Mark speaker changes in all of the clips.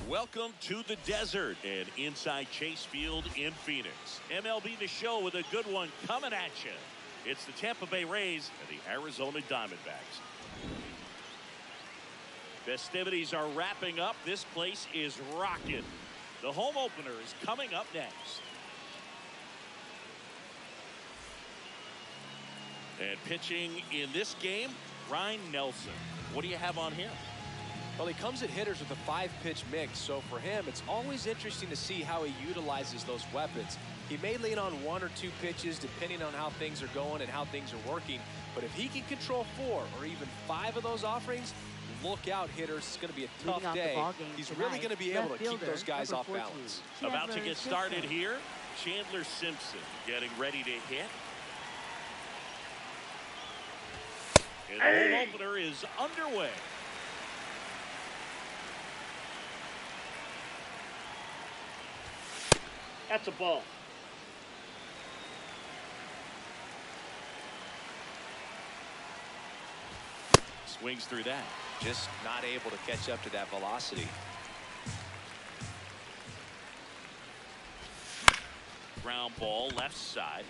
Speaker 1: Welcome to the desert and inside Chase Field in Phoenix. MLB The Show with a good one coming at you. It's the Tampa Bay Rays and the Arizona Diamondbacks. Festivities are wrapping up. This place is rocking. The home opener is coming up next. And pitching in this game, Ryan Nelson. What do you have on him?
Speaker 2: Well, he comes at hitters with a 5-pitch mix, so for him, it's always interesting to see how he utilizes those weapons. He may lean on 1 or 2 pitches depending on how things are going and how things are working, but if he can control 4 or even 5 of those offerings, look out, hitters. It's going to be a tough day. He's really going to be able to keep those guys off balance.
Speaker 1: About to get started here, Chandler Simpson getting ready to hit. And the home opener is underway.
Speaker 3: That's a ball.
Speaker 1: Swings through that.
Speaker 2: Just not able to catch up to that velocity.
Speaker 1: Ground ball left side.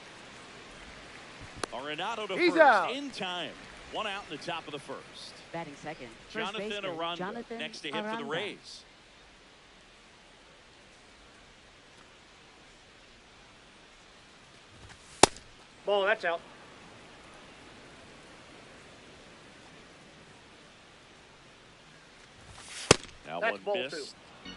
Speaker 1: Arenado to
Speaker 3: He's
Speaker 1: first
Speaker 3: out.
Speaker 1: in time. 1 out in the top of the first.
Speaker 4: Batting second.
Speaker 1: Jonathan Aranda next to hit for the Rays.
Speaker 3: Ball, that's out.
Speaker 1: Now
Speaker 3: That's
Speaker 1: one
Speaker 3: ball
Speaker 1: missed.
Speaker 3: 2.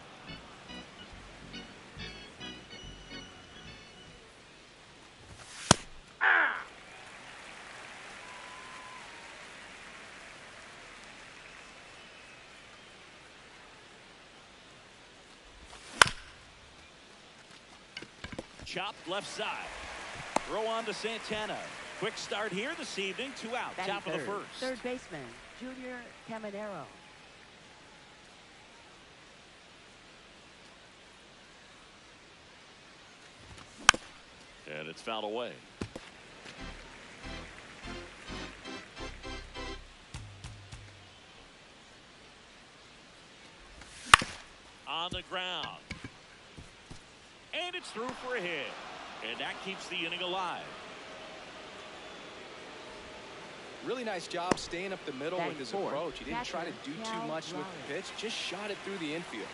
Speaker 3: Ah!
Speaker 1: Chopped left side. Throw on to Santana. Quick start here this evening. 2 out.
Speaker 4: Batting
Speaker 1: Top of the first.
Speaker 4: Third baseman, Junior Caminero.
Speaker 1: And it's fouled away. On the ground. And it's through for a hit. And that keeps the inning alive.
Speaker 2: Really nice job staying up the middle with his approach. He didn't try to do too much with the pitch, just shot it through the infield.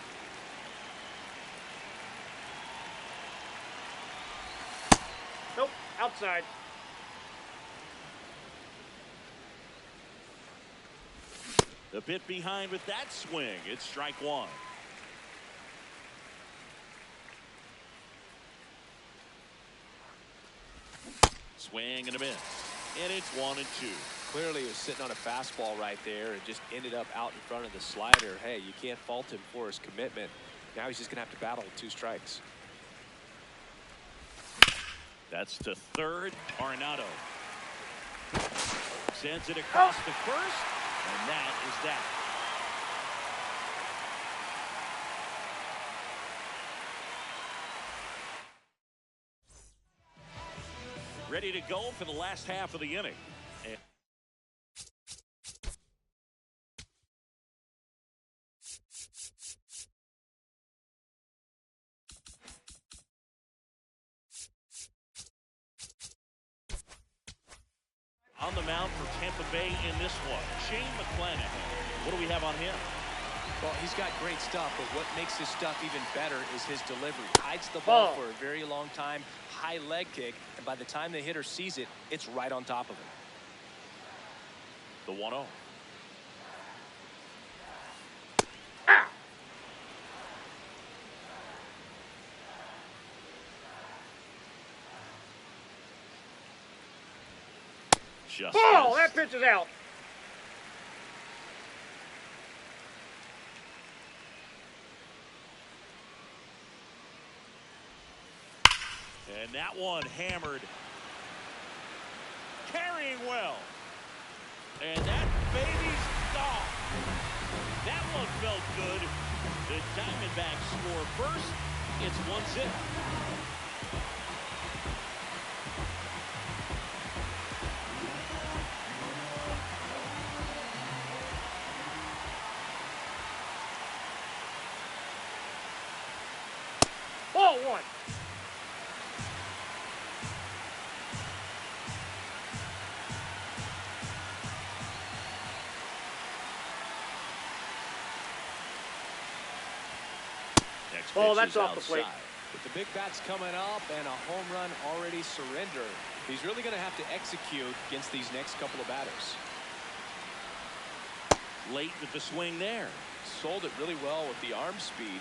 Speaker 3: Nope, outside.
Speaker 1: A bit behind with that swing. It's strike 1. Swing and a miss. And it's 1 and 2.
Speaker 2: Clearly, he was sitting on a fastball right there and just ended up out in front of the slider. Hey, you can't fault him for his commitment. Now he's just going to have to battle with 2 strikes.
Speaker 1: That's to third. Arenado sends it across to first, and that is that. Ready to go for the last half of the inning. On the mound for Tampa Bay in this one, Shane McClanahan. What do we have on him?
Speaker 2: Well, he's got great stuff, but what makes his stuff even better is his delivery. Hides the ball for a very long time, high leg kick, and by the time the hitter sees it, it's right on top of him.
Speaker 1: The 1-0.
Speaker 3: Ball, that pitch is out.
Speaker 1: And that one hammered. Carrying well. And that baby's gone. That one felt good. The Diamondbacks score first. It's 1-0.
Speaker 3: Ball one.
Speaker 1: Next
Speaker 3: Ball,
Speaker 1: pitch
Speaker 3: that's
Speaker 1: is
Speaker 3: off the plate.
Speaker 1: outside.
Speaker 2: With the big bats coming up and a home run already surrendered, he's really going to have to execute against these next couple of batters.
Speaker 1: Late with the swing there.
Speaker 2: Sold it really well with the arm speed.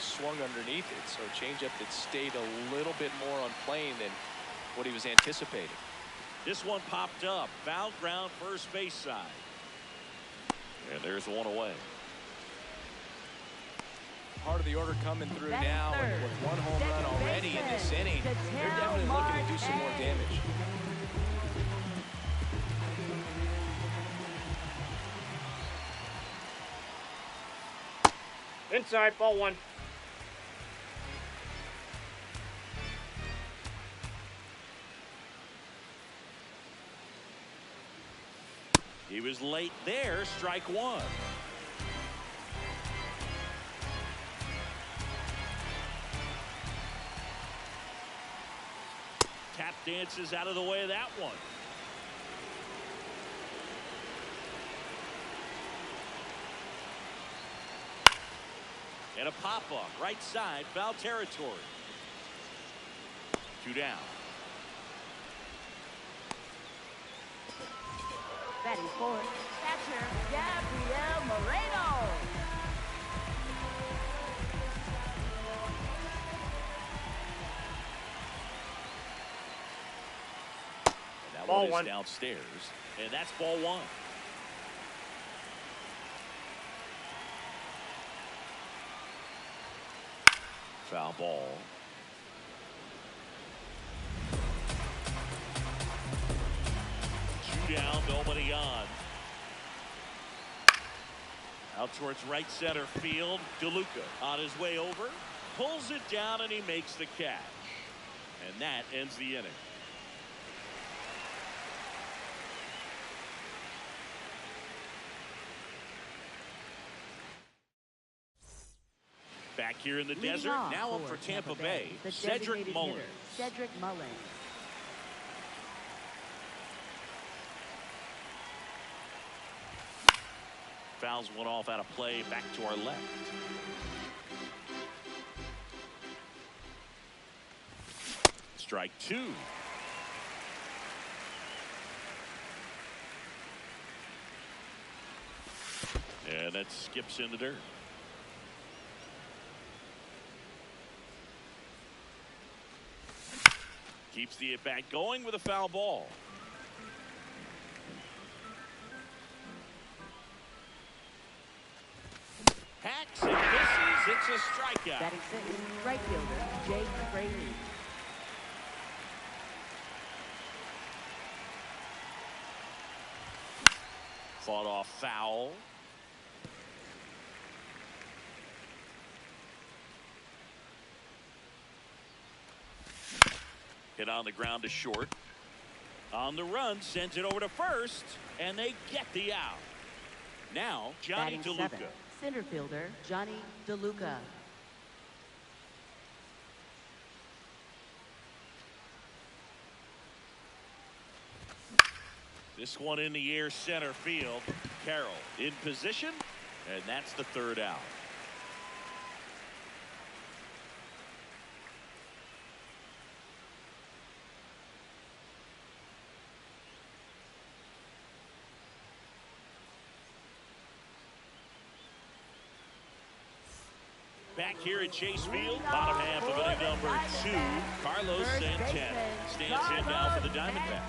Speaker 2: Swung underneath it, so a changeup that stayed a little bit more on plane than what he was anticipating.
Speaker 1: This one popped up. Foul ground, first base side. And there's one away.
Speaker 2: Part of the order coming through
Speaker 4: Batting
Speaker 2: now,
Speaker 4: third.
Speaker 2: and with one home run already in this inning, they're definitely looking to do some more damage.
Speaker 3: Inside, ball one.
Speaker 1: He was late there. Strike one. Tap dances out of the way of that one. And a pop-up, right side, foul territory. Two down.
Speaker 4: Batting fourth, catcher Gabriel Moreno.
Speaker 1: And that
Speaker 3: Ball
Speaker 1: one is
Speaker 3: one.
Speaker 1: downstairs. And that's ball one. Foul ball. Two down, nobody on. Out towards right center field. DeLuca on his way over. Pulls it down and he makes the catch. And that ends the inning. Back here in the
Speaker 4: Leading
Speaker 1: desert,
Speaker 4: off
Speaker 1: now up for Tampa Bay,
Speaker 4: the
Speaker 1: Cedric
Speaker 4: designated
Speaker 1: Mullins.
Speaker 4: hitter, Cedric Mullins.
Speaker 1: Fouls one off out of play, back to our left. Strike two. And that skips in the dirt. Keeps the at-bat going with a foul ball. Hacks and misses. It's a strikeout.
Speaker 4: Batting sixth, right fielder Jake Fraley.
Speaker 1: Fought off foul. Hit on the ground to short. On the run, sends it over to first, and they get the out. Now, Johnny
Speaker 4: Batting
Speaker 1: DeLuca.
Speaker 4: seventh, center fielder Johnny DeLuca.
Speaker 1: This one in the air, center field. Carroll in position, and that's the third out. Back here at Chase Field, bottom half of inning number 2, Carlos Santana stands in now for the Diamondbacks.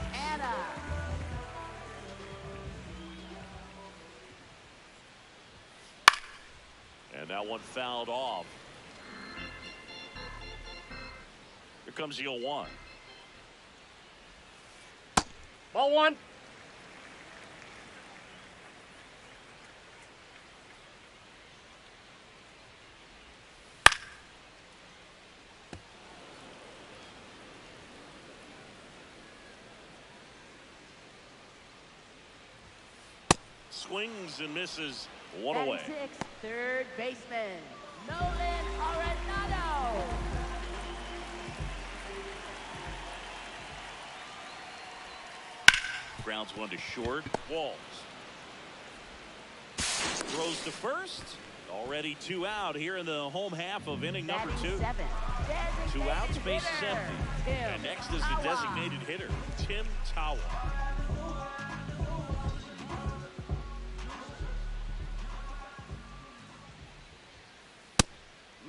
Speaker 1: And that one fouled off. Here comes the 0-1.
Speaker 3: Ball one.
Speaker 1: Swings and misses. One
Speaker 4: Batting
Speaker 1: away.
Speaker 4: sixth, third baseman Nolan Arenado.
Speaker 1: Grounds one to short. Walls. Throws to first. Already 2 out here in the home half of inning number 2. 2 outs, base is empty. And next is the designated hitter, Tim Tawa.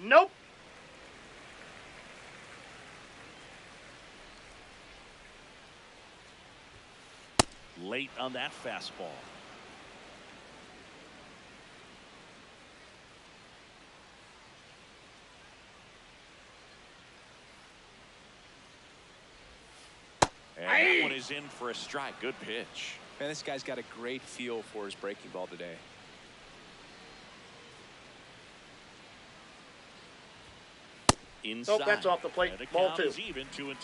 Speaker 3: Nope.
Speaker 1: Late on that fastball. And that one is in for a strike. Good pitch.
Speaker 2: Man, this guy's got a great feel for his breaking ball today.
Speaker 1: Inside.
Speaker 3: Nope, that's off the plate.
Speaker 1: And the
Speaker 3: Ball
Speaker 1: count
Speaker 3: 2.
Speaker 1: is even 2-2.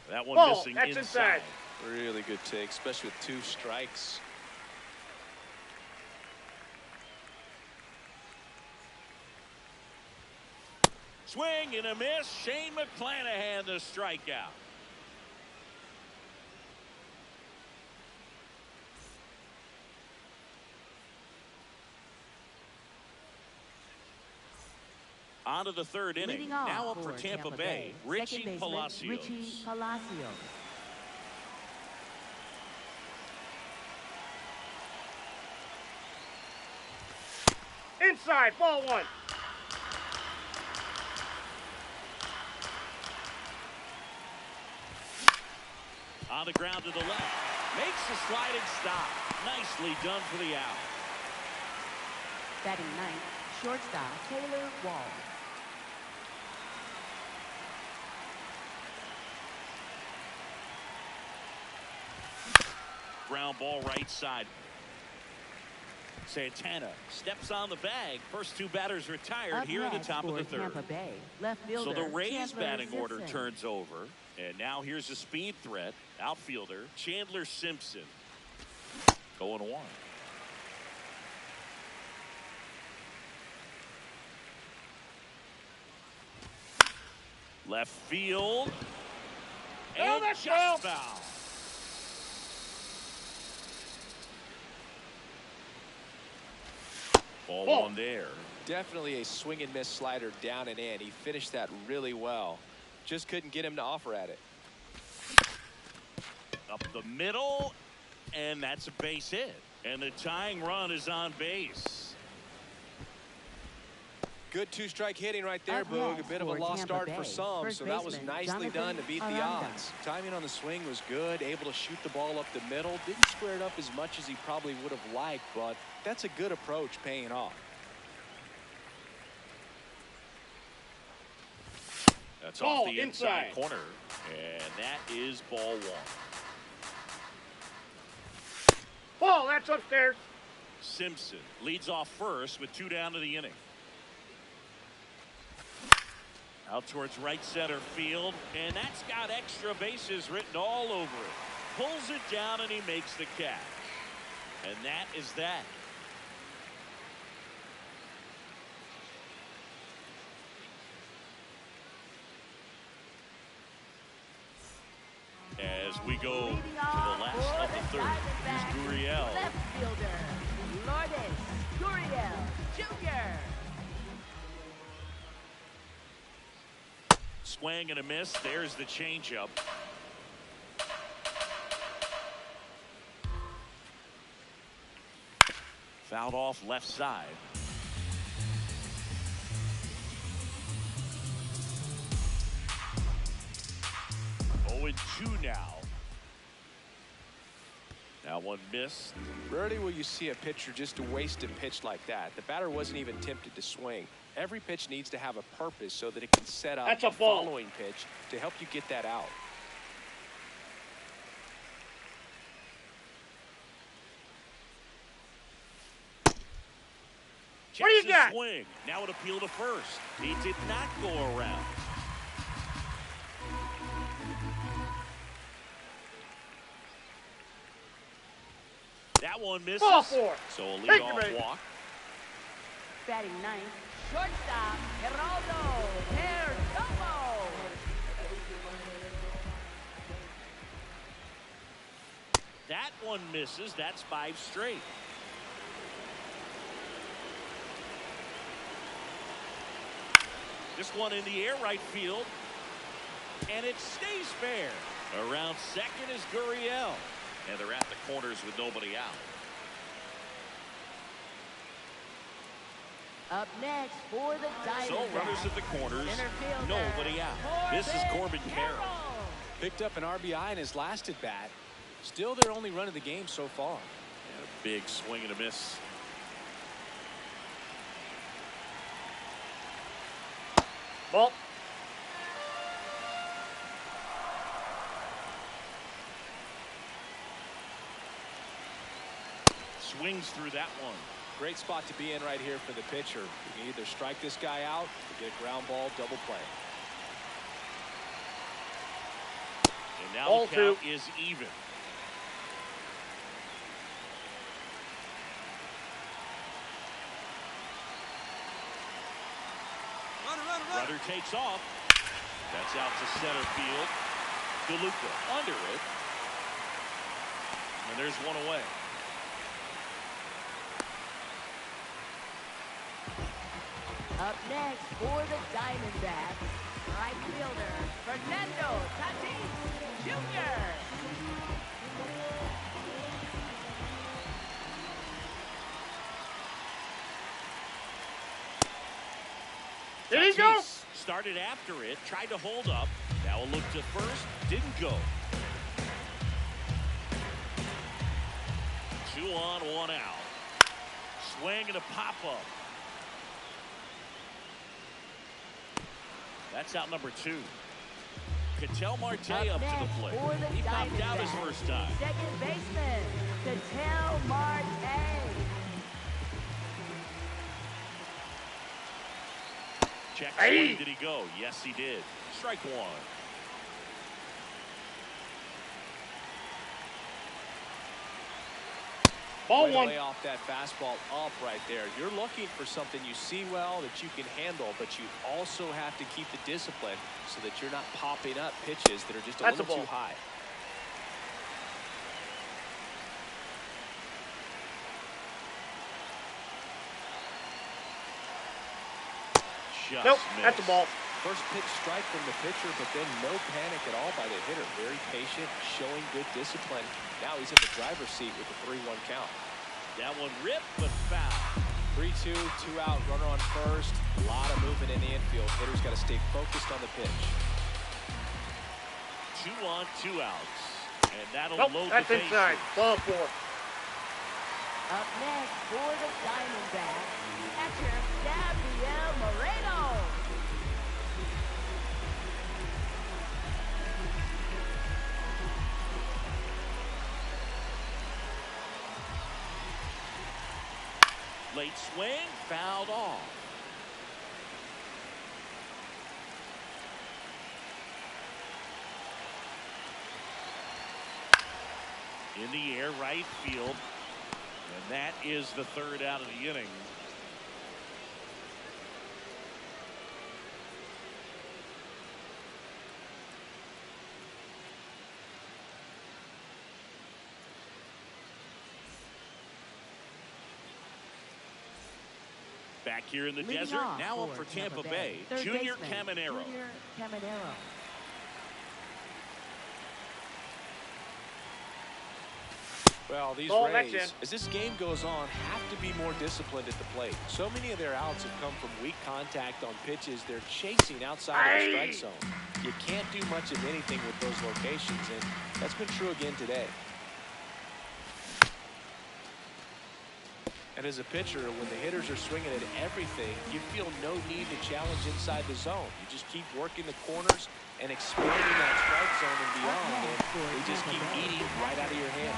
Speaker 1: That one
Speaker 3: Ball.
Speaker 1: missing
Speaker 3: That's inside.
Speaker 2: Really good take, especially with 2 strikes.
Speaker 1: Swing and a miss. Shane McClanahan the strikeout. On to the 3rd inning.
Speaker 4: Leading off
Speaker 1: Now up for Tampa Bay, Richie
Speaker 4: second baseman,
Speaker 1: Palacios.
Speaker 4: Richie Palacios.
Speaker 3: Inside. Ball 1.
Speaker 1: On the ground to the left. Makes the sliding stop. Nicely done for the out.
Speaker 4: Batting ninth, shortstop Taylor Wall.
Speaker 1: Ground ball right side. Santana steps on the bag. First 2 batters retired
Speaker 4: Up
Speaker 1: here in the
Speaker 4: next
Speaker 1: top of
Speaker 4: for
Speaker 1: the 3rd.
Speaker 4: Tampa Bay, left fielder,
Speaker 1: So the Rays
Speaker 4: Chandler
Speaker 1: batting order
Speaker 4: Simpson.
Speaker 1: turns over. And now here's a speed threat. Outfielder Chandler Simpson. Going 1. Left field. And
Speaker 3: that's
Speaker 1: just
Speaker 3: foul.
Speaker 1: foul. Ball
Speaker 3: Ball.
Speaker 1: 1 there.
Speaker 2: Definitely a swing and miss slider down and in. He finished that really well. Just couldn't get him to offer at it.
Speaker 1: Up the middle, and that's a base hit. And the tying run is on base.
Speaker 2: Good 2-strike hitting right there,
Speaker 4: Up
Speaker 2: Boog. A
Speaker 4: next
Speaker 2: bit of a
Speaker 4: for
Speaker 2: lost
Speaker 4: Tampa
Speaker 2: start
Speaker 4: Bay,
Speaker 2: for some,
Speaker 4: first
Speaker 2: so that was
Speaker 4: baseman,
Speaker 2: nicely done to beat the
Speaker 4: Aranda.
Speaker 2: odds. Timing on the swing was good, able to shoot the ball up the middle. Didn't square it up as much as he probably would have liked, but that's a good approach paying off.
Speaker 1: That's
Speaker 3: Ball
Speaker 1: off the inside
Speaker 3: inside.
Speaker 1: corner, and that is ball 1.
Speaker 3: Ball. That's upstairs.
Speaker 1: Simpson leads off first with 2 down to the inning. Out towards right center field, and that's got extra bases written all over it. Pulls it down, and he makes the catch. And that is that. As we go to the last of the 3rd, here's Gurriel.
Speaker 4: Left fielder, Lourdes Gurriel Jr.
Speaker 1: Swing and a miss. There's the changeup. Fouled off left side. Oh, and 2 now. Now one missed.
Speaker 2: Rarely will you see a pitcher just waste a pitch like that. The batter wasn't even tempted to swing. Every pitch needs to have a purpose so that it can set up
Speaker 3: That's a
Speaker 2: the
Speaker 3: ball.
Speaker 2: following pitch to help you get that out.
Speaker 3: What do you
Speaker 1: Checks the
Speaker 3: got?
Speaker 1: Swing. Now an appeal to first. He did not go around. That one misses.
Speaker 3: Ball 4.
Speaker 1: So a
Speaker 3: Take
Speaker 1: leadoff
Speaker 3: the bait.
Speaker 1: walk.
Speaker 4: Batting ninth, shortstop Geraldo Perdomo.
Speaker 1: That one misses. That's 5 straight. This one in the air, right field. And it stays fair. Around second is Gurriel. And they're at the corners with nobody out.
Speaker 4: Up next for the Diamondbacks.
Speaker 1: So runners at the corners,
Speaker 4: Center fielder,
Speaker 1: nobody out. This is Corbin Carroll.
Speaker 2: Picked up an RBI in his last at bat. Still their only run of the game so far.
Speaker 1: And a big swing and a miss.
Speaker 3: Ball.
Speaker 1: Swings through that one.
Speaker 2: Great spot to be in right here for the pitcher. You can either strike this guy out or get a ground ball double play.
Speaker 1: And now
Speaker 3: Ball
Speaker 1: the count
Speaker 3: 2.
Speaker 1: is even. Runner takes off. That's out to center field. DeLuca under it. And there's one away.
Speaker 4: Up next for the Diamondbacks, right fielder Fernando Tatis Jr.
Speaker 3: There you go.
Speaker 1: Tatis started after it, tried to hold up. Now a look to first, didn't go. 2 on, 1 out. Swing and a pop up. That's out number 2. Ketel Marte up to the plate. He popped out his first time.
Speaker 4: Second baseman Ketel Marte.
Speaker 1: Check
Speaker 3: Hey.
Speaker 1: swing, did he go? Yes, he did. Strike 1.
Speaker 3: Ball
Speaker 2: Way to
Speaker 3: 1.
Speaker 2: lay off that fastball up right there. You're looking for something you see well that you can handle, but you also have to keep the discipline so that you're not popping up pitches that are just a
Speaker 3: That's a
Speaker 2: little too
Speaker 3: ball.
Speaker 2: high.
Speaker 1: Just
Speaker 3: Nope,
Speaker 1: missed.
Speaker 3: that's a ball.
Speaker 2: First pitch strike from the pitcher, but then no panic at all by the hitter. Very patient, showing good discipline. Now he's in the driver's seat with the 3-1 count.
Speaker 1: That one ripped, but foul.
Speaker 2: 3-2, 2 out, runner on first. A lot of movement in the infield. Hitter's got to stay focused on the pitch.
Speaker 1: 2 on, 2 outs. And that'll
Speaker 3: Nope,
Speaker 1: load
Speaker 3: that's
Speaker 1: the bases.
Speaker 3: inside. Ball 4.
Speaker 4: Up next for the Diamondbacks, catcher Gabriel Moreno.
Speaker 1: Late swing, fouled off. In the air, right field. And that is the 3rd out of the inning. Back here in the
Speaker 4: Leading
Speaker 1: desert,
Speaker 4: off
Speaker 1: now up for Tampa Bay,
Speaker 4: third
Speaker 1: Junior
Speaker 4: baseman,
Speaker 1: Caminero.
Speaker 4: Junior Caminero.
Speaker 2: Well, these
Speaker 3: Ball, that's
Speaker 2: Rays,
Speaker 3: in.
Speaker 2: as this game goes on, have to be more disciplined at the plate. So many of their outs have come from weak contact on pitches they're chasing outside of the strike zone. You can't do much of anything with those locations, and that's been true again today. And as a pitcher, when the hitters are swinging at everything, you feel no need to challenge inside the zone. You just keep working the corners and expanding that strike zone and beyond, and they just keep eating right out of your hand.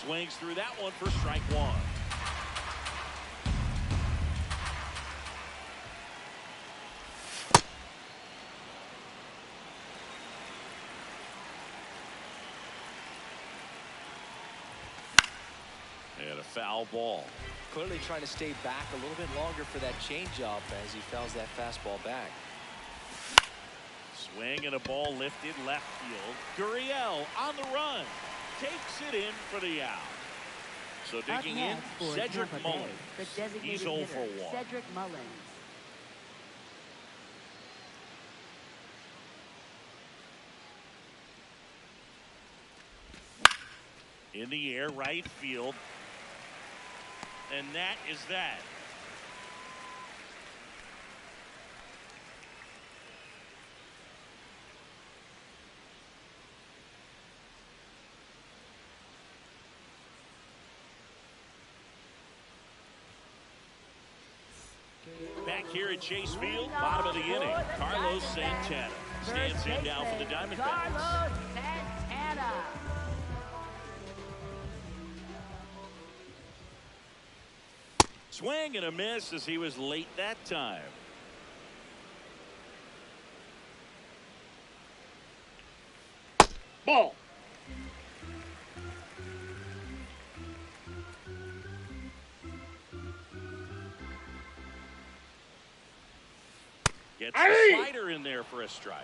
Speaker 1: Swings through that one for strike 1. And a foul ball.
Speaker 2: clearly trying to stay back a little bit longer for that changeup as he fouls that fastball back.
Speaker 1: Swing and a ball lifted left field. Gurriel on the run. Takes it in for the out. So digging in, Cedric Mullins. He's 0 for 1.
Speaker 4: Cedric Mullins.
Speaker 1: In the air, right field. And that is that. Back here at Chase Field, bottom of the inning, Carlos Santana stands in now for the Diamondbacks.
Speaker 4: Carlos Santana.
Speaker 1: Swing and a miss as he was late that time.
Speaker 3: Ball.
Speaker 1: Gets the slider in there for a strike.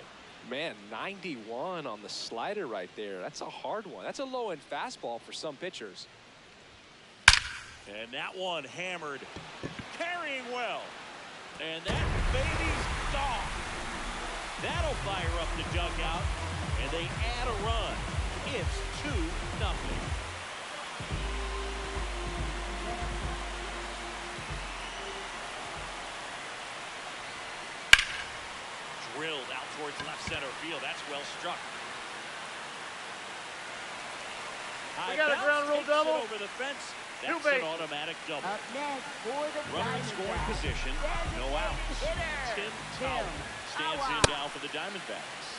Speaker 2: Man, 91 on the slider right there. That's a hard one. That's a low-end fastball for some pitchers.
Speaker 1: And that one hammered, carrying well. And that baby's gone. That'll fire up the dugout, and they add a run. It's 2-0. Drilled out towards left center field. That's well struck.
Speaker 3: We got a ground rule double.
Speaker 1: Over the fence.
Speaker 3: Two
Speaker 1: That's
Speaker 3: base.
Speaker 1: an automatic double.
Speaker 4: Up next for the
Speaker 1: Runner in scoring
Speaker 4: Diamondbacks.
Speaker 1: position. No outs.
Speaker 4: Hitter.
Speaker 1: Tim Towers stands in now for the Diamondbacks.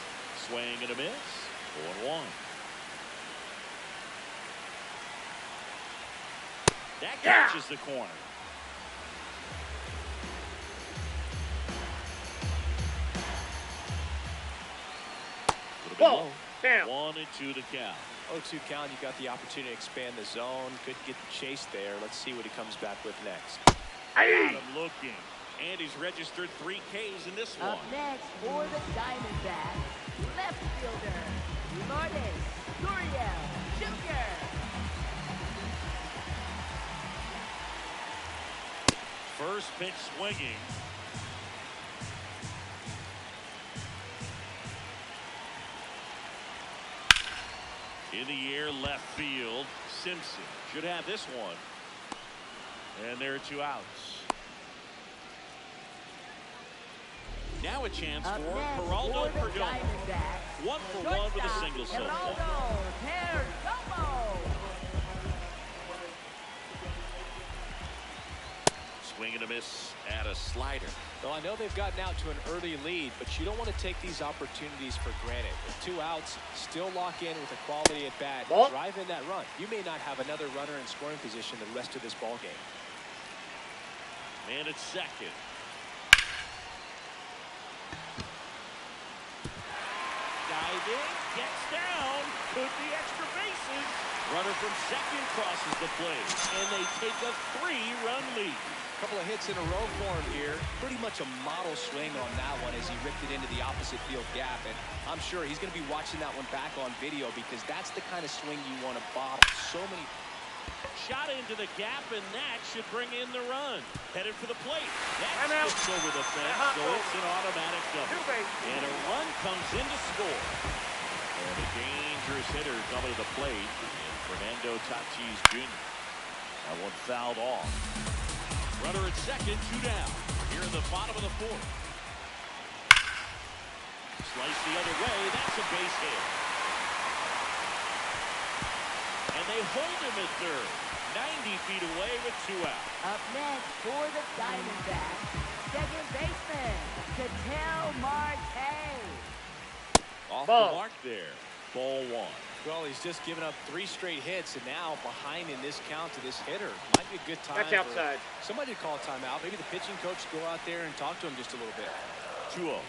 Speaker 1: Swing and a miss. 0-1. That catches the corner.
Speaker 3: Ball. Damn.
Speaker 1: 1-2 the count.
Speaker 2: 0-2 count, you got the opportunity to expand the zone. Could get the chase there. Let's see what he comes back with next.
Speaker 1: Got him looking. And he's registered 3 Ks in this one.
Speaker 4: Up next for the Diamondbacks, left fielder, Lourdes Gurriel Jr.
Speaker 1: First pitch swinging. In the air, left field. Simpson should have this one. And there are 2 outs. Now a chance
Speaker 4: Up
Speaker 1: for
Speaker 4: next
Speaker 1: Geraldo
Speaker 4: for the
Speaker 1: Perdomo.
Speaker 4: Diamondbacks,
Speaker 1: 1 for 1 with a single softball.
Speaker 4: Geraldo Perdomo.
Speaker 1: Swing and a miss at a slider.
Speaker 2: Well, I know they've gotten out to an early lead, but you don't want to take these opportunities for granted. With 2 outs, still lock in with a quality at bat.
Speaker 3: Ball.
Speaker 2: Drive in that run. You may not have another runner in scoring position the rest of this ball game.
Speaker 1: Man at second. Diving, gets down, could be extra bases. Runner from second crosses the plate, and they take a 3-run lead.
Speaker 2: Couple of hits in a row for him here. Pretty much a model swing on that one as he ripped it into the opposite field gap. And I'm sure he's going to be watching that one back on video because that's the kind of swing you want to bottle. So many.
Speaker 1: Shot into the gap, and that should bring in the run. Headed for the plate.
Speaker 3: I'm
Speaker 1: That
Speaker 3: out.
Speaker 1: skips over the fence, so it's an automatic double.
Speaker 3: Two base.
Speaker 1: And a run comes in to score. And a dangerous hitter coming to the plate. And Fernando Tatis Jr. That one fouled off. Runner at second, 2 down. Here in the bottom of the 4th. Slice the other way. That's a base hit. And they hold him at third. 90 feet away with 2 outs.
Speaker 4: Up next for the Diamondbacks, second baseman, Ketel Marte.
Speaker 2: Off
Speaker 3: Ball.
Speaker 2: the mark there.
Speaker 1: Ball 1.
Speaker 2: Well, he's just given up 3 straight hits, and now behind in this count to this hitter. Might be a good time
Speaker 3: That's outside.
Speaker 2: for somebody to call a timeout. Maybe the pitching coach go out there and talk to him just a little bit.
Speaker 1: 2-0.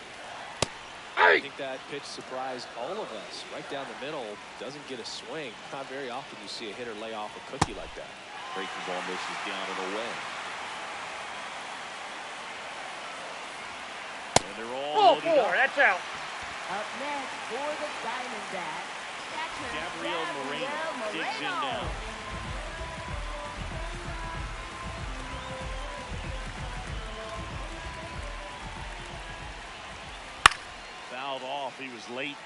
Speaker 2: I think that pitch surprised all of us. Right down the middle, doesn't get a swing. Not very often you see a hitter lay off a cookie like that.
Speaker 1: Breaking ball misses down and away. And they're all loaded up.
Speaker 3: That's out.
Speaker 4: Up next for the Diamondbacks, catcher
Speaker 1: Gabriel Moreno digs in now. Fouled off. He was late.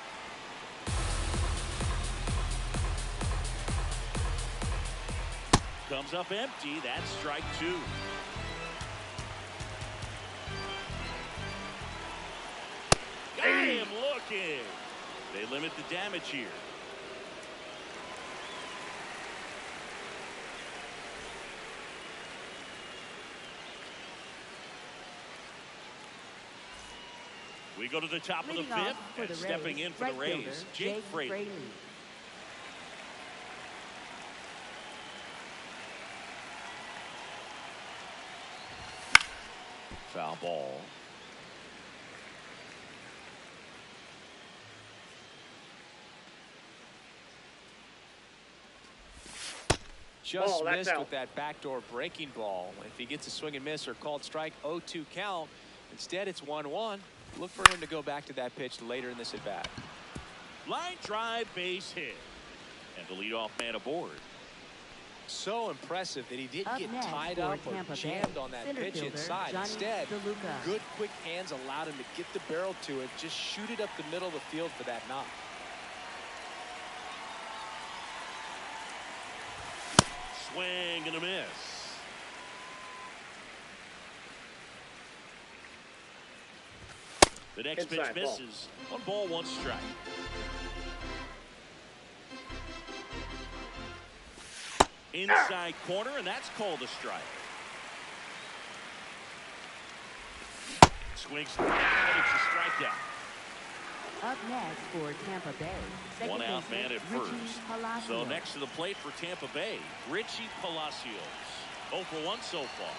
Speaker 1: Comes up empty. That's strike two. Got him looking. They limit the damage here. We go to the top of the fifth, and stepping in for the Rays, Jake Fraley. Foul ball.
Speaker 2: Just missed with that backdoor breaking ball. If he gets a swing and miss or called strike, 0-2 count. Instead, it's 1-1. Look for him to go back to that pitch later in this at bat.
Speaker 1: Line drive, base hit, and the leadoff man aboard.
Speaker 2: So impressive that he didn't get tied up or jammed on that pitch inside. Instead, good quick hands allowed him to get the barrel to it, just shoot it up the middle of the field for that knock.
Speaker 1: Swing and a miss. The next pitch misses. 1 ball, 1 strike. Inside corner, and that's called a strike. Swings and it's a strikeout.
Speaker 4: Up next for Tampa Bay,
Speaker 1: 1 out man at first. So next to the plate for Tampa Bay, Richie Palacios. 0 for 1 so far.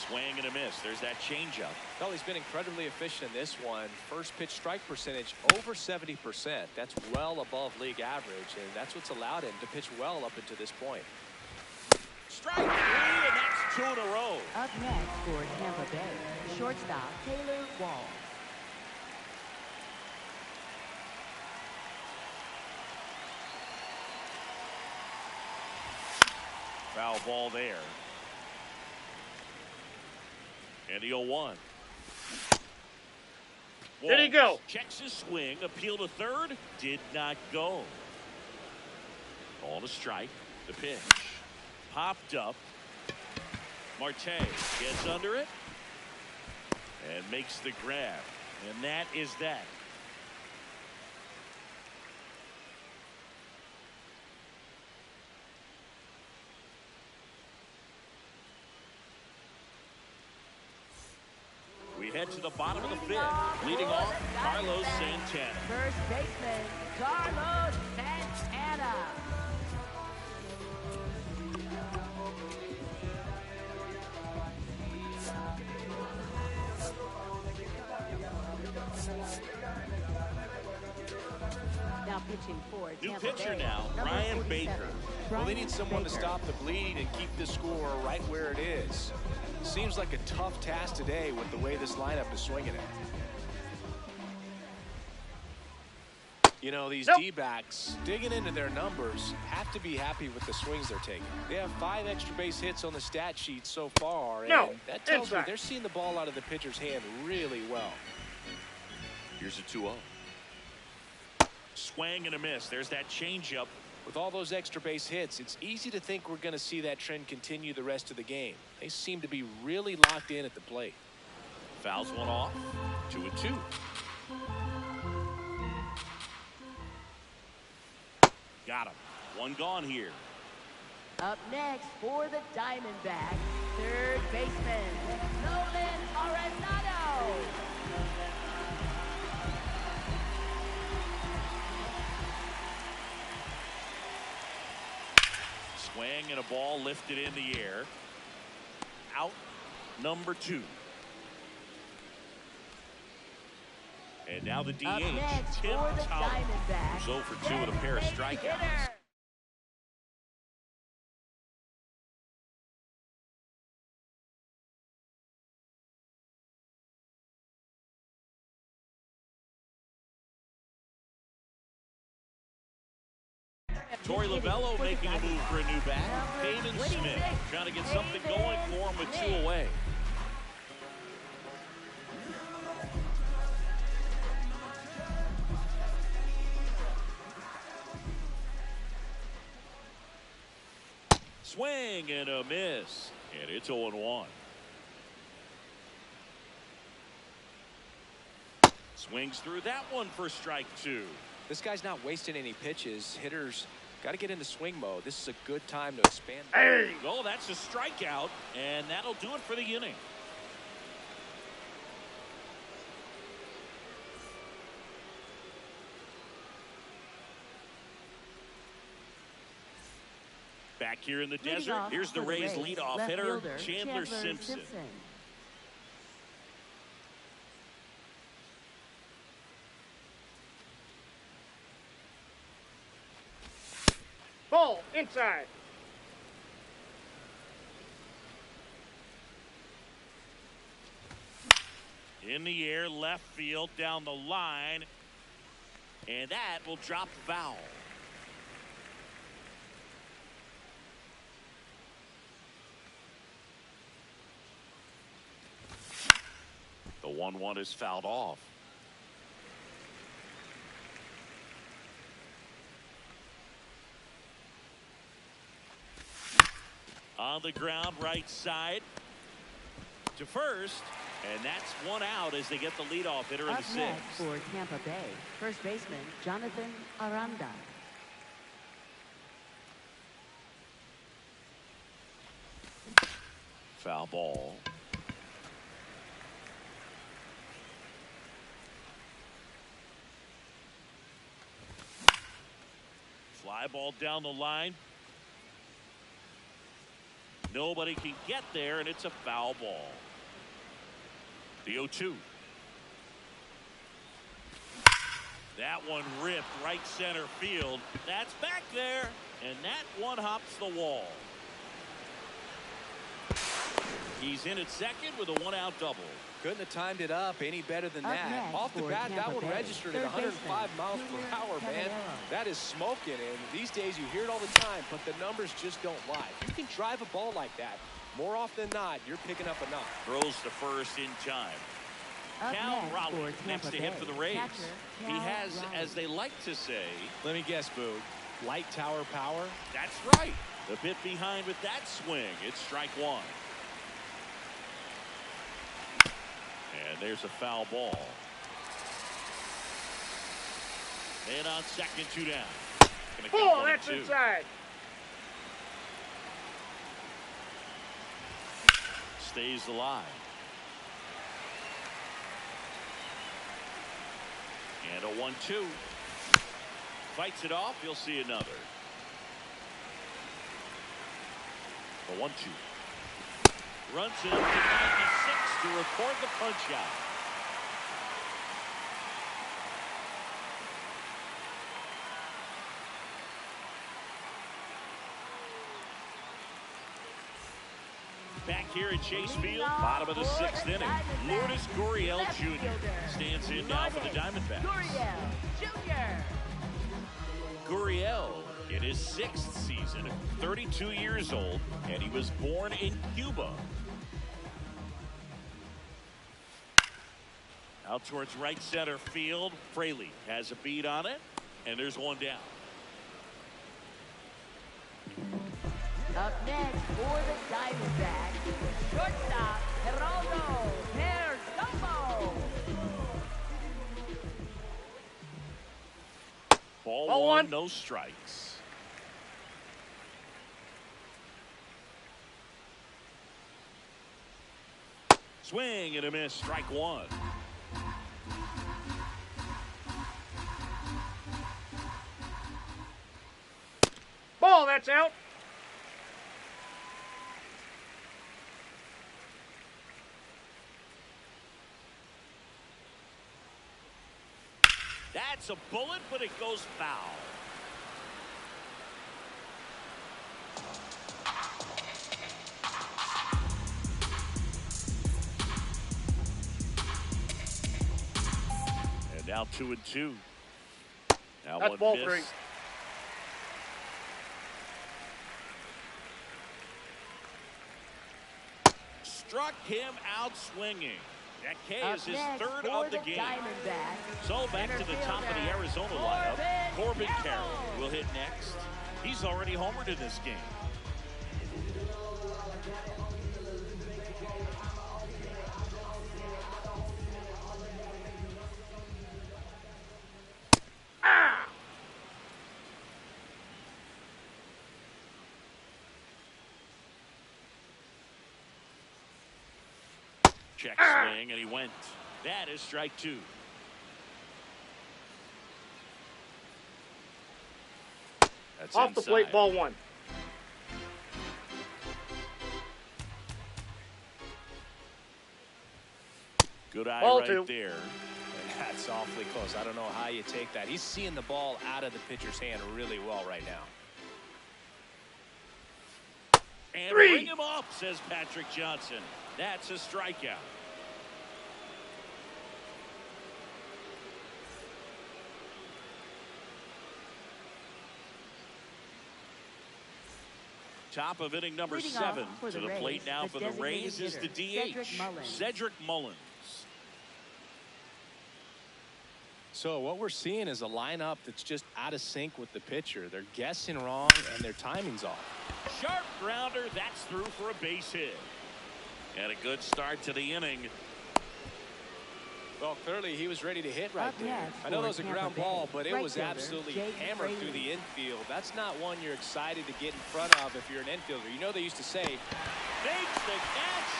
Speaker 1: Swing and a miss. There's that changeup.
Speaker 2: Well, he's been incredibly efficient in this one. First pitch strike percentage over 70%. That's well above league average, and that's what's allowed him to pitch well up until this point.
Speaker 1: Strike 3, and that's 2 in a row.
Speaker 4: Up next for Tampa Bay, shortstop Taylor Wall.
Speaker 1: Foul ball there. And the 0-1.
Speaker 3: Did he go?
Speaker 1: Checks his swing. Appeal to third. Did not go. Ball to strike. The pitch. Popped up. Marte gets under it. And makes the grab. And that is that. We head to the bottom of the fifth. Leading off, Carlos Santana.
Speaker 4: First baseman, Carlos Santana. Now pitching for
Speaker 1: New
Speaker 4: Tampa
Speaker 1: pitcher
Speaker 4: Bay,
Speaker 1: now,
Speaker 4: number
Speaker 1: Ryan
Speaker 4: 47,
Speaker 1: Baker.
Speaker 2: Well, they need someone to
Speaker 4: Baker.
Speaker 2: stop the bleed and keep the score right where it is. Seems like a tough task today with the way this lineup is swinging it. You know, these D-backs, digging into their numbers, have to be happy with the swings they're taking. They have 5 extra base hits on the stat sheet so far, and that tells me they're seeing the ball out of the pitcher's hand really well.
Speaker 1: Here's a 2-0. Swing and a miss. There's that changeup.
Speaker 2: With all those extra base hits, it's easy to think we're going to see that trend continue the rest of the game. They seem to be really locked in at the plate.
Speaker 1: Fouls one off. 2-2. Got him. 1 gone here.
Speaker 4: Up next for the Diamondbacks, third baseman, Nolan Arenado.
Speaker 1: Swing and a ball lifted in the air. Out number 2. And now the DH, Tim Towler, who's 0 for 2 with a pair of strikeouts. Torey Lovullo making a move for a new bat. Pavin Smith trying to get something going for him with 2 away. Swing and a miss. And it's 0-1. Swings through that one for strike 2.
Speaker 2: This guy's not wasting any pitches. Hitters got to get into swing mode. This is a good time to expand.
Speaker 3: Hey!
Speaker 1: Oh, that's a strikeout, and that'll do it for the inning. Back here in the desert, here's the Rays' leadoff hitter, Chandler Simpson.
Speaker 3: Ball inside.
Speaker 1: In the air, left field, down the line, and that will drop foul. The 1-1 is fouled off. On the ground, right side to first, and that's 1 out as they get the leadoff hitter in the 6th.
Speaker 4: Up next for Tampa Bay, first baseman Jonathan Aranda.
Speaker 1: Foul ball. Fly ball down the line. Nobody can get there, and it's a foul ball. The 0-2. That one ripped right center field. That's back there, and that one hops the wall. He's in at second with a 1-out double.
Speaker 2: Couldn't have timed it up any better than
Speaker 4: Up
Speaker 2: that.
Speaker 4: next
Speaker 2: Off the
Speaker 4: for
Speaker 2: bat, that
Speaker 4: Tampa
Speaker 2: one
Speaker 4: Bay,
Speaker 2: registered at
Speaker 4: third
Speaker 2: 105 miles
Speaker 4: baseman,
Speaker 2: per hour, man.
Speaker 4: Caballero.
Speaker 2: That is smoking, and these days you hear it all the time, but the numbers just don't lie. You can drive a ball like that. More often than not, you're picking up a knock.
Speaker 1: Throws to first in time.
Speaker 4: Up
Speaker 1: Cal
Speaker 4: next
Speaker 1: Raleigh
Speaker 4: for
Speaker 1: next
Speaker 4: Tampa
Speaker 1: to hit
Speaker 4: Bay,
Speaker 1: for the Rays.
Speaker 4: catcher
Speaker 1: He
Speaker 4: Cal
Speaker 1: has,
Speaker 4: Raleigh.
Speaker 1: as they like to say,
Speaker 2: Let me guess, Boog. Light tower power?
Speaker 1: that's right. A bit behind with that swing. It's strike 1. And there's a foul ball. And on second, 2 down. Gonna count
Speaker 3: Ball,
Speaker 1: 1 and
Speaker 3: that's
Speaker 1: 2.
Speaker 3: inside.
Speaker 1: Stays alive. And a 1-2. Fights it off. You'll see another. The 1-2. Runs in to 96 to record the punch out. Back here at Chase Field, bottom of the 6th inning. Lourdes Gurriel Jr. stands in now for the Diamondbacks.
Speaker 4: Gurriel Jr.
Speaker 1: Gurriel in his 6th season, 32 years old, and he was born in Cuba. Out towards right center field. Fraley has a beat on it, and there's 1 down.
Speaker 4: Up next for the Diamondbacks, shortstop Geraldo Perdomo.
Speaker 1: Ball 1, no strikes. Swing and a miss, strike 1.
Speaker 3: Ball, that's out.
Speaker 1: That's a bullet, but it goes foul. And now 2-2. Now
Speaker 3: That's
Speaker 1: one
Speaker 3: ball
Speaker 1: miss.
Speaker 3: 3.
Speaker 1: struck him out swinging. That K
Speaker 4: Up
Speaker 1: is his
Speaker 4: next
Speaker 1: third
Speaker 4: for
Speaker 1: of the game.
Speaker 4: Diamondbacks,
Speaker 1: So back to the top of the
Speaker 4: center
Speaker 1: Arizona
Speaker 4: fielder,
Speaker 1: lineup. Corbin
Speaker 4: Carroll
Speaker 1: Carroll will hit next. He's already homered in this game. Check swing, and he went. That is strike two. That's
Speaker 3: Off the plate,
Speaker 1: inside.
Speaker 3: ball one.
Speaker 1: Good eye
Speaker 3: Ball
Speaker 1: right
Speaker 3: two.
Speaker 1: there.
Speaker 2: And that's awfully close. I don't know how you take that. He's seeing the ball out of the pitcher's hand really well right now.
Speaker 1: And
Speaker 3: Three.
Speaker 1: bring him up, says Patrick Johnson. That's a strikeout. Top of inning number
Speaker 4: Leading
Speaker 1: 7.
Speaker 4: off for
Speaker 1: To
Speaker 4: the
Speaker 1: the plate
Speaker 4: Rays,
Speaker 1: now
Speaker 4: the
Speaker 1: for the
Speaker 4: designated
Speaker 1: Rays is the
Speaker 4: hitter,
Speaker 1: DH.
Speaker 4: Cedric Mullins.
Speaker 1: Cedric Mullins.
Speaker 2: So what we're seeing is a lineup that's just out of sync with the pitcher. They're guessing wrong and their timing's off.
Speaker 1: Sharp grounder. That's through for a base hit. And a good start to the inning.
Speaker 2: Well, clearly he was ready to hit right
Speaker 4: Up
Speaker 2: there.
Speaker 4: next
Speaker 2: I know
Speaker 4: for
Speaker 2: that was a
Speaker 4: Tampa
Speaker 2: ground
Speaker 4: Bay,
Speaker 2: ball, but it
Speaker 4: right
Speaker 2: was
Speaker 4: fielder,
Speaker 2: absolutely
Speaker 4: Jake
Speaker 2: hammered
Speaker 4: Fraley.
Speaker 2: through the infield. That's not one you're excited to get in front of if you're an infielder. You know they used to say,
Speaker 1: Makes the catch.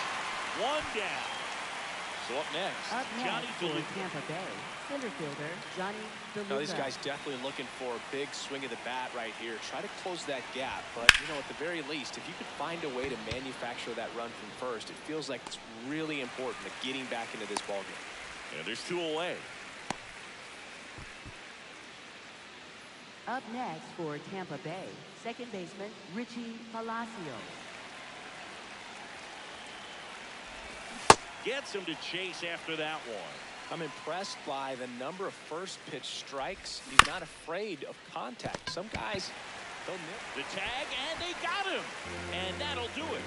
Speaker 1: One down. So up next,
Speaker 4: Up
Speaker 1: Johnny
Speaker 4: next for
Speaker 1: DeLuca.
Speaker 4: Tampa Bay, center fielder Johnny DeLuca.
Speaker 2: no, these guys definitely looking for a big swing of the bat right here. Try to close that gap, but you know, at the very least, if you could find a way to manufacture that run from first, it feels like it's really important to getting back into this ballgame.
Speaker 1: And there's two away.
Speaker 4: Up next for Tampa Bay, second baseman Richie Palacios.
Speaker 1: Gets him to chase after that one.
Speaker 2: I'm impressed by the number of first pitch strikes. He's not afraid of contact. Some guys, they'll miss.
Speaker 1: The tag, and they got him. And that'll do it.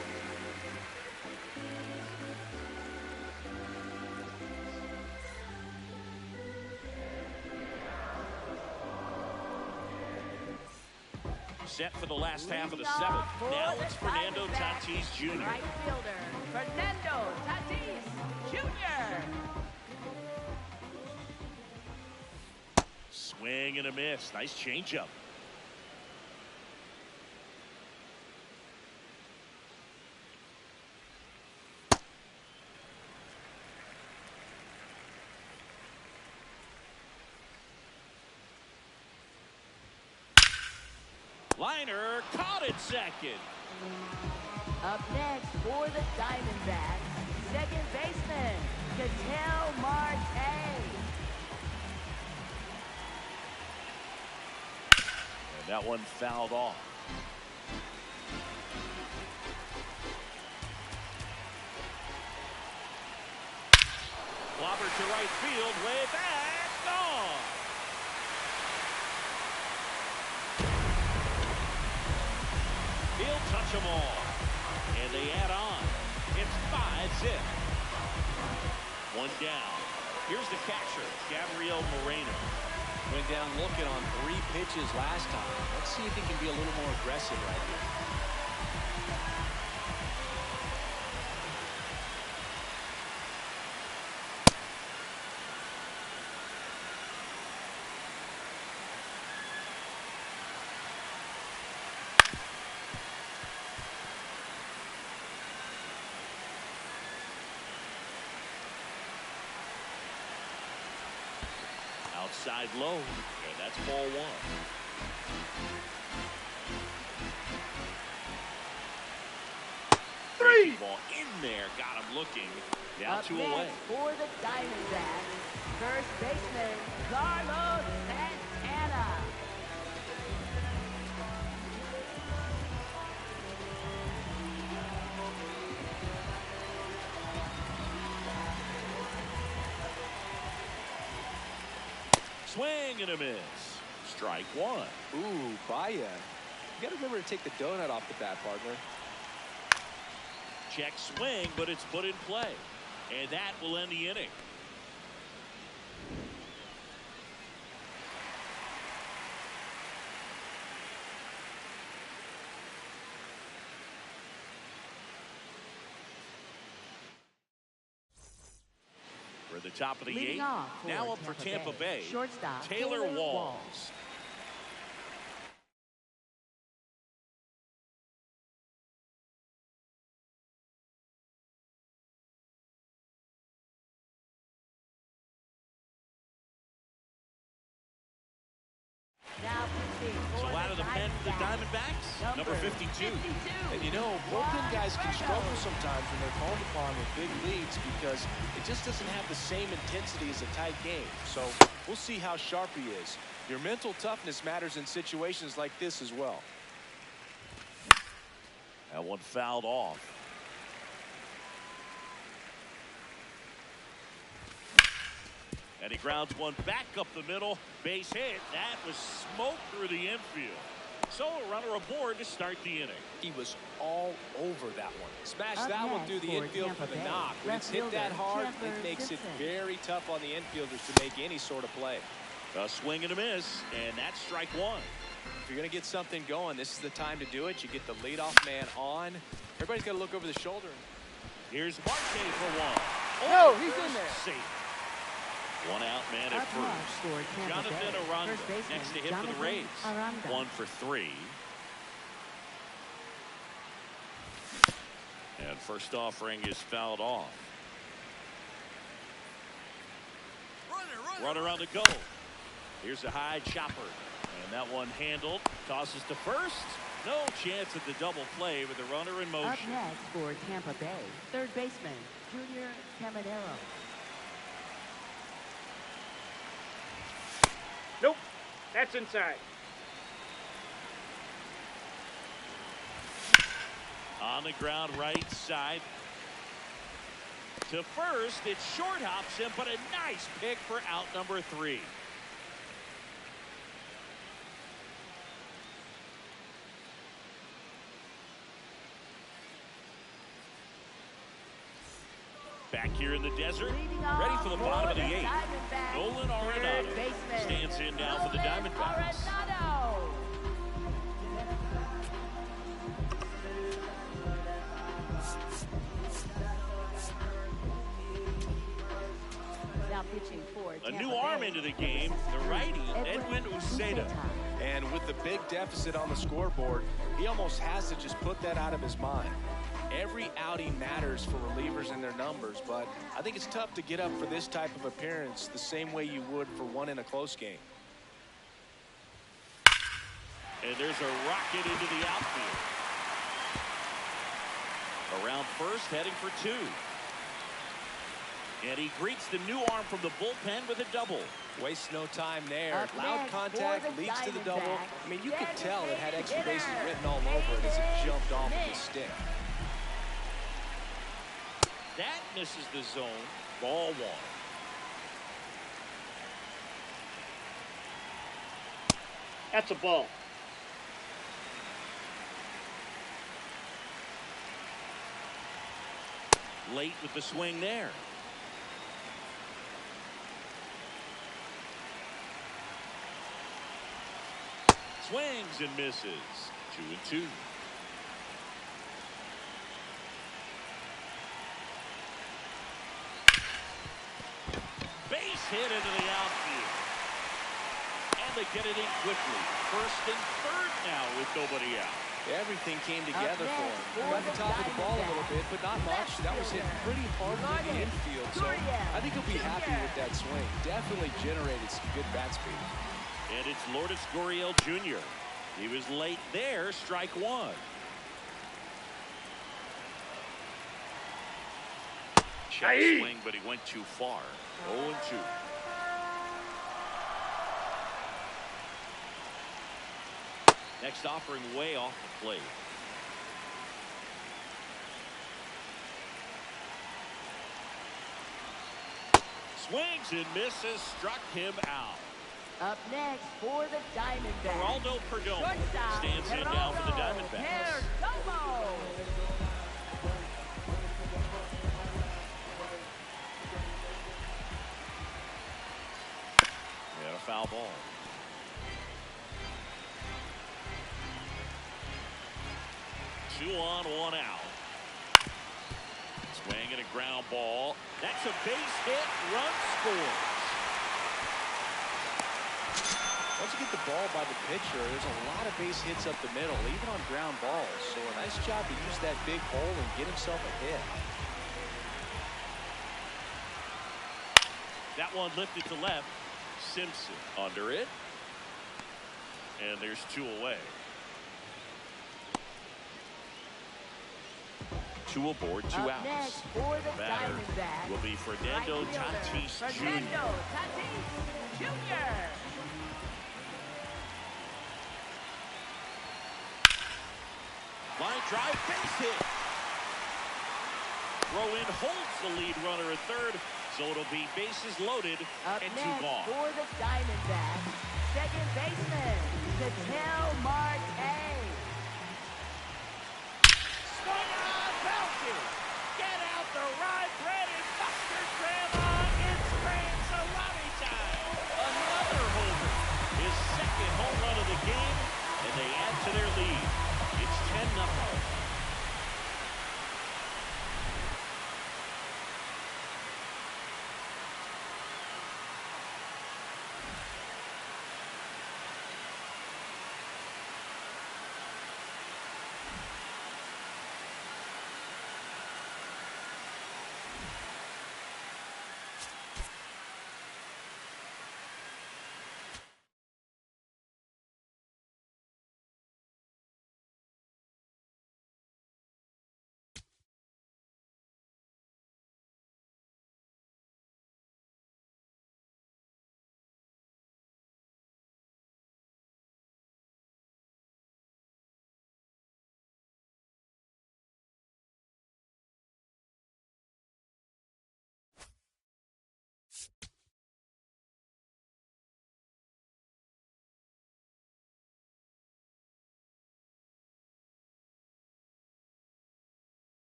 Speaker 1: Set for the last half of the
Speaker 4: Leading
Speaker 1: seventh.
Speaker 4: off for
Speaker 1: Now
Speaker 4: the
Speaker 1: it's Fernando
Speaker 4: Diamondbacks,
Speaker 1: Tatis Jr.
Speaker 4: right fielder Fernando Tatis Jr.
Speaker 1: Swing and a miss. Nice changeup. Liner caught it second.
Speaker 4: Up next for the Diamondbacks, second baseman Ketel Marte.
Speaker 1: And that one fouled off. Clobber to right field, way back, gone. He'll touch them all. And they add on. It's 5-zip. One down. Here's the catcher, Gabriel Moreno.
Speaker 2: Went down looking on 3 pitches last time. Let's see if he can be a little more aggressive right here.
Speaker 1: Outside low, and that's ball one.
Speaker 3: Three.
Speaker 1: Ball in there, got him looking. Now
Speaker 4: Up
Speaker 1: 2
Speaker 4: next
Speaker 1: away.
Speaker 4: for the Diamondbacks, first baseman Carlos Santana.
Speaker 1: Swing and a miss. Strike one.
Speaker 2: Ooh, Baez. You got to remember to take the donut off the bat, partner.
Speaker 1: Check swing, but it's put in play. And that will end the inning. For the top of the
Speaker 4: Leading
Speaker 1: eighth,
Speaker 4: off
Speaker 1: now up for Tampa Bay,
Speaker 4: shortstop
Speaker 1: Taylor Walls.
Speaker 4: Now pitching
Speaker 1: So
Speaker 4: for
Speaker 1: out of the pen for the Diamondbacks, number 52.
Speaker 2: And you know, bullpen guys can struggle sometimes when they're called upon with big leads because it just doesn't have the same intensity as a tight game. So we'll see how sharp he is. Your mental toughness matters in situations like this as well.
Speaker 1: That one fouled off. And he grounds one back up the middle. Base hit. That was smoke through the infield. So a runner aboard to start the inning.
Speaker 2: He was all over that one. Smashed
Speaker 4: Up
Speaker 2: that one
Speaker 4: next
Speaker 2: through the
Speaker 4: for
Speaker 2: infield
Speaker 4: Tampa
Speaker 2: for the
Speaker 4: Bay,
Speaker 2: knock. When it's hit
Speaker 4: left
Speaker 2: that
Speaker 4: fielder,
Speaker 2: hard,
Speaker 4: Chandler
Speaker 2: it makes
Speaker 4: Simpson.
Speaker 2: it very tough on the infielders to make any sort of play.
Speaker 1: A swing and a miss, and that's strike one.
Speaker 2: If you're going to get something going, this is the time to do it. You get the leadoff man on. Everybody's got to look over the shoulder.
Speaker 1: Here's Marte for one.
Speaker 3: No, he's in there.
Speaker 1: Safe. One out, man at
Speaker 4: Up next
Speaker 1: first.
Speaker 4: for Tampa
Speaker 1: Jonathan
Speaker 4: Bay,
Speaker 1: Aranda
Speaker 4: first baseman,
Speaker 1: next to hit for
Speaker 4: Jonathan
Speaker 1: the Rays.
Speaker 4: Aranda.
Speaker 1: 1 for 3. And first offering is fouled off. Runner on the go. Here's a high chopper. And that one handled. Tosses to first. No chance at the double play with the runner in motion.
Speaker 4: Up next for Tampa Bay, third baseman, Junior Caminero.
Speaker 3: Nope. That's inside.
Speaker 1: On the ground, right side. To first, it short hops him, but a nice pick for out number 3. Back here in the desert, ready for the bottom of the 8th. Nolan Arenado stands in now for the Diamondbacks.
Speaker 4: Now pitching for
Speaker 1: A
Speaker 4: Tampa
Speaker 1: new arm
Speaker 4: Bay.
Speaker 1: into the game, the righty, Edwin Uceda.
Speaker 2: And with the big deficit on the scoreboard, he almost has to just put that out of his mind. Every outing matters for relievers and their numbers, but I think it's tough to get up for this type of appearance the same way you would for one in a close game.
Speaker 1: And there's a rocket into the outfield. Around first, heading for 2. And he greets the new arm from the bullpen with a double.
Speaker 2: Wastes no time there.
Speaker 4: Up
Speaker 2: Loud
Speaker 4: next
Speaker 2: contact
Speaker 4: for the
Speaker 2: leads to the double.
Speaker 4: Diamondbacks,
Speaker 2: I mean, you could tell it had extra bases
Speaker 4: designated
Speaker 2: written all over it as it
Speaker 4: hitter,
Speaker 2: jumped off of
Speaker 4: Nick.
Speaker 2: his stick.
Speaker 1: That misses the zone. Ball 1.
Speaker 3: That's a ball.
Speaker 1: Late with the swing there. Swings and misses. 2-2. Base hit into the outfield. And they get it in quickly. First and third now with nobody out.
Speaker 2: Everything came together for him.
Speaker 4: for
Speaker 2: Got the
Speaker 4: the
Speaker 2: top of the ball a little bit,
Speaker 4: Diamondbacks,
Speaker 2: but not much. That was hit pretty hard to the infield, so I think he'll be happy with that swing. Definitely generated some good bat speed.
Speaker 1: And it's Lourdes Gurriel Jr. He was late there, strike 1. Check swing, but he went too far. 0-2. Next offering way off the plate. Swings and misses, struck him out.
Speaker 4: Up next for the Diamondbacks,
Speaker 1: Geraldo Perdomo
Speaker 4: shortstop,
Speaker 1: stands in now for the
Speaker 4: Geraldo
Speaker 1: Diamondbacks.
Speaker 4: Perdomo.
Speaker 1: ball. 2 on, 1 out. Swing and a ground ball. That's a base hit. Run scores.
Speaker 2: Once you get the ball by the pitcher, there's a lot of base hits up the middle, even on ground balls. So a nice job to use that big hole and get himself a hit.
Speaker 1: That one lifted to left. Simpson under it. And there's 2 away. 2 aboard, 2
Speaker 4: Up
Speaker 1: outs.
Speaker 4: next for the
Speaker 1: Batter
Speaker 4: Diamondbacks,
Speaker 1: will be Fernando
Speaker 4: right fielder,
Speaker 1: Tatis
Speaker 4: Fernando
Speaker 1: Jr.
Speaker 4: Tatis Jr.
Speaker 1: Line drive, base hit. Throw in holds the lead runner at third, so it'll be bases loaded
Speaker 4: Up
Speaker 1: and 2
Speaker 4: next
Speaker 1: gone.
Speaker 4: for the Diamondbacks, second baseman, Ketel Marte.
Speaker 1: Swung on, bouncing. Get out the ride, bread and Buster Grandma. It's grand salami time. Another homer. His second home run of the game, and they add to their lead. It's 10-0.